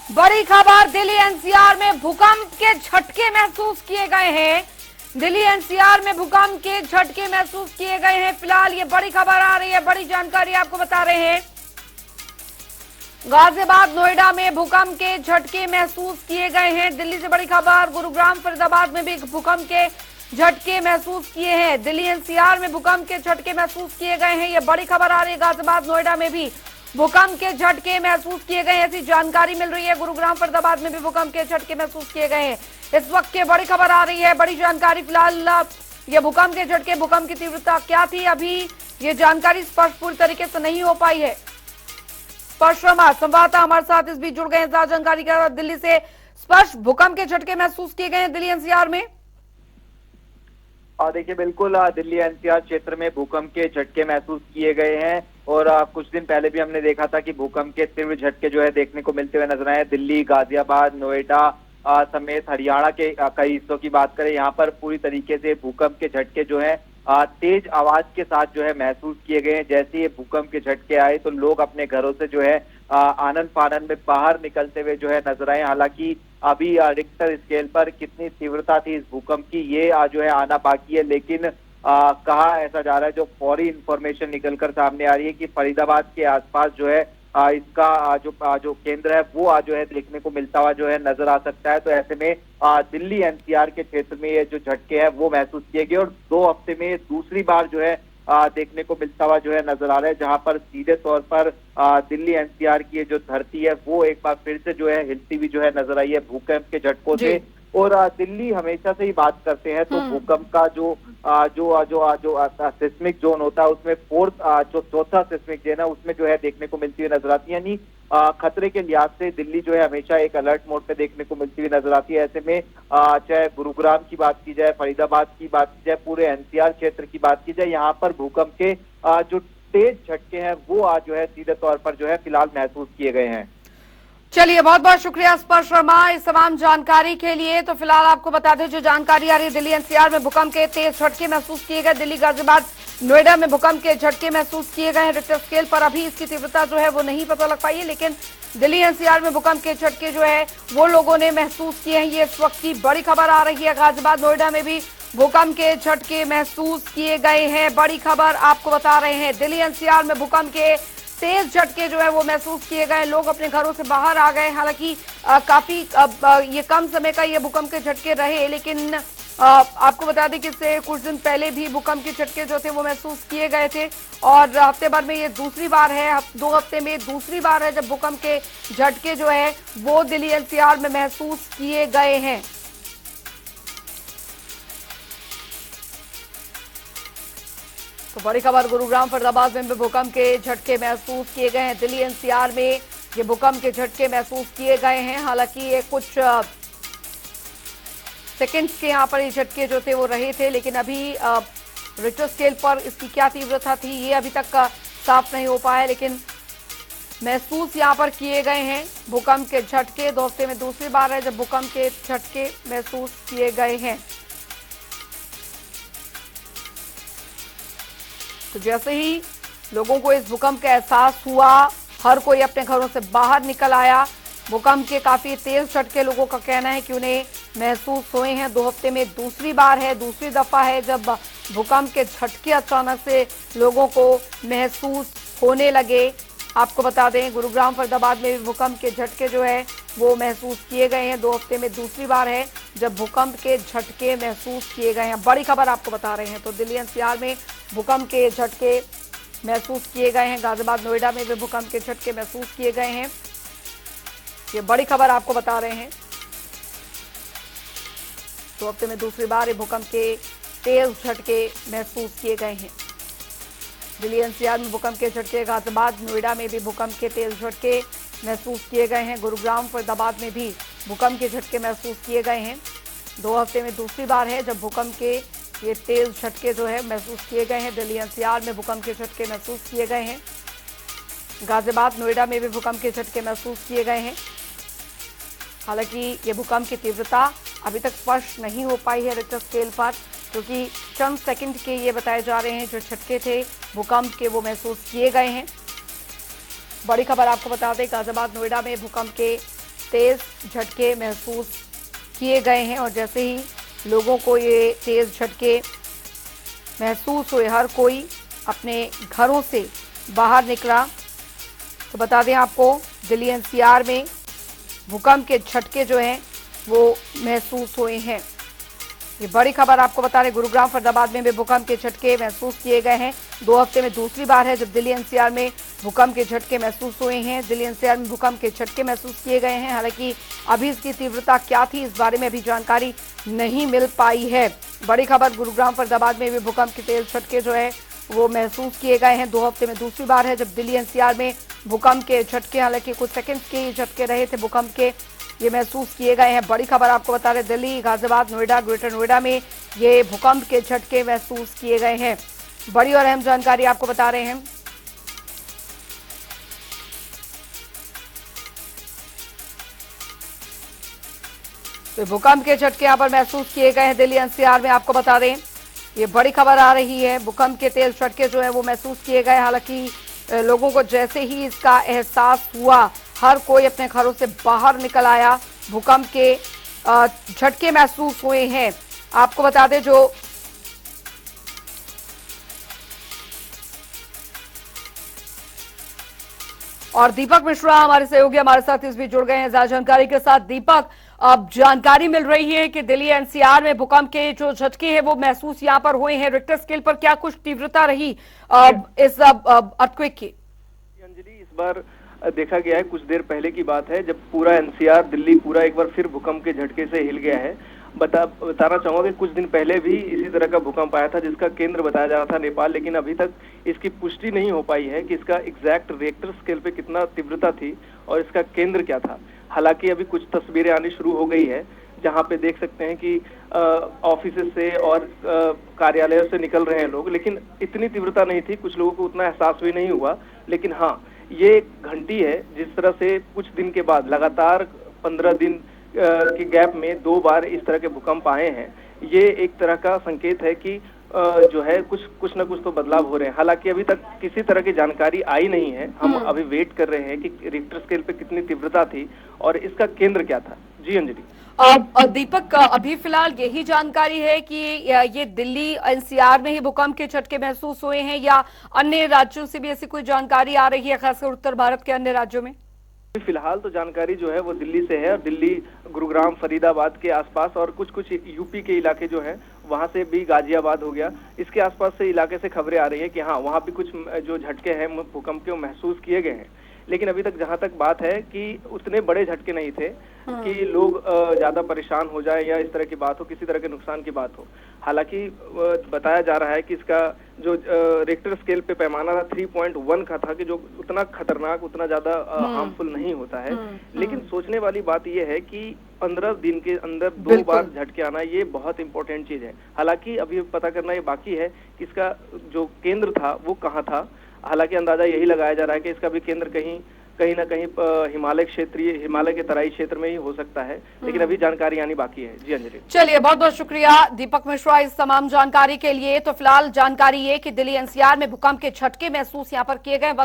बड़ी खबर, दिल्ली एनसीआर में भूकंप के झटके महसूस किए गए हैं। दिल्ली एनसीआर में भूकंप के झटके महसूस किए गए हैं। फिलहाल ये बड़ी खबर आ रही है, बड़ी जानकारी आपको बता रहे हैं। गाजियाबाद नोएडा में भूकंप के झटके महसूस किए गए हैं। दिल्ली से बड़ी खबर, गुरुग्राम फरीदाबाद में भी भूकंप के झटके महसूस किए हैं। दिल्ली एनसीआर में भूकंप के झटके महसूस किए गए हैं। ये बड़ी खबर आ रही है। गाजियाबाद नोएडा में भी भूकंप के झटके महसूस किए गए हैं, ऐसी जानकारी मिल रही है। गुरुग्राम फरीदाबाद में भी भूकंप के झटके महसूस किए गए हैं। इस वक्त की बड़ी खबर आ रही है, बड़ी जानकारी। फिलहाल ये भूकंप के झटके, भूकंप की तीव्रता क्या थी, अभी ये जानकारी स्पष्ट पूरी तरीके से नहीं हो पाई है। स्पर्श शर्मा संवाददाता हमारे साथ इस बीच जुड़ गए हैं जानकारी के साथ। दिल्ली से स्पर्श, भूकंप के झटके महसूस किए गए हैं दिल्ली एनसीआर में। देखिए बिल्कुल, दिल्ली एनसीआर क्षेत्र में भूकंप के झटके महसूस किए गए हैं और कुछ दिन पहले भी हमने देखा था कि भूकंप के तीव्र झटके जो है देखने को मिलते हुए नजर आए। दिल्ली, गाजियाबाद, नोएडा समेत हरियाणा के कई हिस्सों की बात करें, यहाँ पर पूरी तरीके से भूकंप के झटके जो है तेज आवाज के साथ जो है महसूस किए गए हैं। जैसे ये भूकंप के झटके आए तो लोग अपने घरों से जो है आनन फानन में बाहर निकलते हुए जो है नजर आए। हालांकि अभी रिक्टर स्केल पर कितनी तीव्रता थी इस भूकंप की, ये जो है आना बाकी है, लेकिन कहा ऐसा जा रहा है, जो फौरी इंफॉर्मेशन निकलकर सामने आ रही है कि फरीदाबाद के आसपास जो है इसका जो केंद्र है वो जो है देखने को मिलता हुआ जो है नजर आ सकता है। तो ऐसे में दिल्ली एनसीआर के क्षेत्र में ये जो झटके हैं वो महसूस किए गए और 2 हफ्ते में दूसरी बार जो है देखने को मिलता हुआ जो है नजर आ रहा है, जहां पर सीधे तौर पर दिल्ली एनसीआर की जो धरती है वो एक बार फिर से जो है हिलती हुई जो है नजर आई है भूकंप के झटकों से। और दिल्ली हमेशा से ही बात करते हैं तो भूकंप का जो सिस्मिक जोन होता है उसमें जो चौथा सिस्मिक जोन है उसमें जो है देखने को मिलती हुई नजर आती है। यानी खतरे के लिहाज से दिल्ली जो है हमेशा एक अलर्ट मोड पे देखने को मिलती हुई नजर आती है। ऐसे में चाहे गुरुग्राम की बात की जाए, फरीदाबाद की बात की जाए, पूरे एनसीआर क्षेत्र की बात की जाए, यहाँ पर भूकंप के जो तेज झटके हैं वो जो है सीधे तौर पर जो है फिलहाल महसूस किए गए हैं। चलिए, बहुत बहुत शुक्रिया स्पर्श शर्मा इस तमाम जानकारी के लिए। तो फिलहाल आपको बता दें जो जानकारी आ रही है, दिल्ली एनसीआर में भूकंप के तेज झटके महसूस किए गए। दिल्ली, गाजियाबाद, नोएडा में भूकंप के झटके महसूस किए गए हैं। रिक्टर स्केल पर अभी इसकी तीव्रता जो है वो नहीं पता लग पाई है, लेकिन दिल्ली एनसीआर में भूकंप के झटके जो है वो लोगों ने महसूस किए हैं। ये इस वक्त की बड़ी खबर आ रही है। गाजियाबाद, नोएडा में भी भूकंप के झटके महसूस किए गए हैं। बड़ी खबर आपको बता रहे हैं, दिल्ली एनसीआर में भूकंप के तेज झटके जो है वो महसूस किए गए। लोग अपने घरों से बाहर आ गए। हालांकि काफी ये कम समय का ये भूकंप के झटके रहे, लेकिन आपको बता दें कि इससे कुछ दिन पहले भी भूकंप के झटके जो थे वो महसूस किए गए थे और हफ्ते भर में ये दूसरी बार है, 2 हफ्ते में दूसरी बार है जब भूकंप के झटके जो है वो दिल्ली एनसीआर में महसूस किए गए हैं। तो बड़ी खबर, गुरुग्राम फरीदाबाद में भी भूकंप के झटके महसूस किए गए हैं। दिल्ली एनसीआर में ये भूकंप के झटके महसूस किए गए हैं। हालांकि ये कुछ सेकंड्स के यहाँ पर ये झटके जो थे वो रहे थे, लेकिन अभी रिक्टर स्केल पर इसकी क्या तीव्रता थी ये अभी तक साफ नहीं हो पाया, लेकिन महसूस यहाँ पर किए गए हैं भूकंप के झटके। 2 हफ्ते में दूसरी बार है जब भूकंप के झटके महसूस किए गए हैं। तो जैसे ही लोगों को इस भूकंप का एहसास हुआ, हर कोई अपने घरों से बाहर निकल आया। भूकंप के काफी तेज झटके लोगों का कहना है कि उन्हें महसूस हुए हैं। 2 हफ्ते में दूसरी बार है, दूसरी दफा है जब भूकंप के झटके अचानक से लोगों को महसूस होने लगे। आपको बता दें, गुरुग्राम फरीदाबाद में भी भूकंप के झटके जो है वो महसूस किए गए हैं। 2 हफ्ते में दूसरी बार है जब भूकंप के झटके महसूस किए गए हैं। बड़ी खबर आपको बता रहे हैं। तो दिल्ली एनसीआर में भूकंप के झटके महसूस किए गए हैं। गाजियाबाद, नोएडा में भी भूकंप के झटके महसूस किए गए हैं। ये बड़ी खबर आपको बता रहे हैं। 2 हफ्ते में दूसरी बार ये भूकंप के तेज झटके महसूस किए गए हैं। दिल्ली एनसीआर में भूकंप के झटके, गाजियाबाद, नोएडा में भी भूकंप के तेज झटके महसूस किए गए हैं। गुरुग्राम फरीदाबाद में भी भूकंप के झटके महसूस किए गए हैं। 2 हफ्ते में दूसरी बार है जब भूकंप के ये तेज झटके जो है महसूस किए गए हैं। दिल्ली एनसीआर में भूकंप के झटके महसूस किए गए हैं। गाजियाबाद, नोएडा में भी भूकंप के झटके महसूस किए गए हैं। हालांकि ये भूकंप की तीव्रता अभी तक स्पष्ट नहीं हो पाई है रिक्टर स्केल पर, क्योंकि चंद सेकंड के ये बताए जा रहे हैं जो झटके थे भूकंप के वो महसूस किए गए हैं। बड़ी खबर आपको बता दें, गाजियाबाद, नोएडा में भूकंप के तेज झटके महसूस किए गए हैं और जैसे ही लोगों को ये तेज झटके महसूस हुए, हर कोई अपने घरों से बाहर निकला। तो बता दें आपको, दिल्ली एनसीआर में भूकंप के झटके जो हैं वो महसूस हुए हैं। ये बड़ी खबर आपको बता रहे, गुरुग्राम फरीदाबाद में भी भूकंप के झटके महसूस किए गए हैं। 2 हफ्ते में दूसरी बार है जब दिल्ली एनसीआर में भूकंप के झटके महसूस हुए हैं। दिल्ली एनसीआर में भूकंप के झटके महसूस किए गए हैं। हालांकि अभी इसकी तीव्रता क्या थी इस बारे में अभी जानकारी नहीं मिल पाई है। बड़ी खबर, गुरुग्राम फरीदाबाद में भी भूकंप के तेज झटके जो है वो महसूस किए गए हैं। 2 हफ्ते में दूसरी बार है जब दिल्ली एनसीआर में भूकंप के झटके, हालांकि कुछ सेकंड्स के झटके रहे थे भूकंप के, ये महसूस किए गए हैं। बड़ी खबर आपको बता रहे, दिल्ली, गाजियाबाद, नोएडा, ग्रेटर नोएडा में ये भूकंप के झटके महसूस किए गए हैं। बड़ी और अहम जानकारी आपको बता रहे हैं। तो भूकंप के झटके यहां पर महसूस किए गए हैं दिल्ली एनसीआर में, आपको बता दें ये बड़ी खबर आ रही है। भूकंप के तेज झटके जो है वो महसूस किए गए। हालांकि लोगों को जैसे ही इसका एहसास हुआ, हर कोई अपने घरों से बाहर निकल आया। भूकंप के झटके महसूस हुए हैं। आपको बता दें जो और दीपक मिश्रा हमारे सहयोगी हमारे साथ इस बीच जुड़ गए हैं ज्यादा जानकारी के साथ। दीपक, अब जानकारी मिल रही है कि दिल्ली एनसीआर में भूकंप के जो झटके हैं वो महसूस यहां पर हुए हैं। रिक्टर स्केल पर क्या कुछ तीव्रता रही इस अर्थक्वेक की? अंजलि, इस बार देखा गया है, कुछ देर पहले की बात है जब पूरा एनसीआर दिल्ली पूरा एक बार फिर भूकंप के झटके से हिल गया है। बताना चाहूंगा कि कुछ दिन पहले भी इसी तरह का भूकंप आया था जिसका केंद्र बताया जा रहा था नेपाल, लेकिन अभी तक इसकी पुष्टि नहीं हो पाई है कि इसका एग्जैक्ट रिक्टर स्केल पे कितना तीव्रता थी और इसका केंद्र क्या था। हालांकि अभी कुछ तस्वीरें आनी शुरू हो गई है जहां पे देख सकते हैं कि ऑफिस से और कार्यालयों से निकल रहे हैं लोग, लेकिन इतनी तीव्रता नहीं थी, कुछ लोगों को उतना एहसास भी नहीं हुआ। लेकिन हाँ, ये एक घंटी है जिस तरह से कुछ दिन के बाद लगातार 15 दिन के गैप में 2 बार इस तरह के भूकंप आए हैं। ये एक तरह का संकेत है कि जो है कुछ न कुछ तो बदलाव हो रहे हैं। हालांकि अभी तक किसी तरह की जानकारी आई नहीं है। हम अभी वेट कर रहे हैं कि रिक्टर स्केल पे कितनी तीव्रता थी और इसका केंद्र क्या था। जी अंजलि। दीपक, अभी फिलहाल यही जानकारी है कि ये दिल्ली एनसीआर में ही भूकंप के झटके महसूस हुए हैं या अन्य राज्यों से भी ऐसी कोई जानकारी आ रही है, खासकर उत्तर भारत के अन्य राज्यों में? फिलहाल तो जानकारी जो है वो दिल्ली से है और दिल्ली, गुरुग्राम, फरीदाबाद के आसपास और कुछ यूपी के इलाके जो है वहां से भी, गाजियाबाद हो गया, इसके आसपास से इलाके से खबरें आ रही है कि हाँ वहां भी कुछ जो झटके हैं भूकंप के महसूस किए गए हैं। लेकिन अभी तक जहां तक बात है कि उतने बड़े झटके नहीं थे कि लोग ज्यादा परेशान हो जाए या इस तरह की बात हो, किसी तरह के नुकसान की बात हो। हालांकि बताया जा रहा है कि इसका जो रिक्टर स्केल पे पैमाना था 3.1 का था कि जो उतना खतरनाक, उतना ज्यादा हार्मफुल नहीं होता है। लेकिन सोचने वाली बात यह है कि 15 दिन के अंदर 2 बार झटके आना ये बहुत इंपॉर्टेंट चीज है। हालांकि अभी पता करना ये बाकी है कि इसका जो केंद्र था वो कहाँ था। हालांकि अंदाजा यही लगाया जा रहा है कि इसका भी केंद्र कहीं ना कहीं हिमालय के तराई क्षेत्र में ही हो सकता है, लेकिन अभी जानकारी आनी बाकी है। जी अंजलि। चलिए, बहुत बहुत शुक्रिया दीपक मिश्रा इस तमाम जानकारी के लिए। तो फिलहाल जानकारी ये कि दिल्ली एनसीआर में भूकंप के झटके महसूस यहाँ पर किए गए। वक्त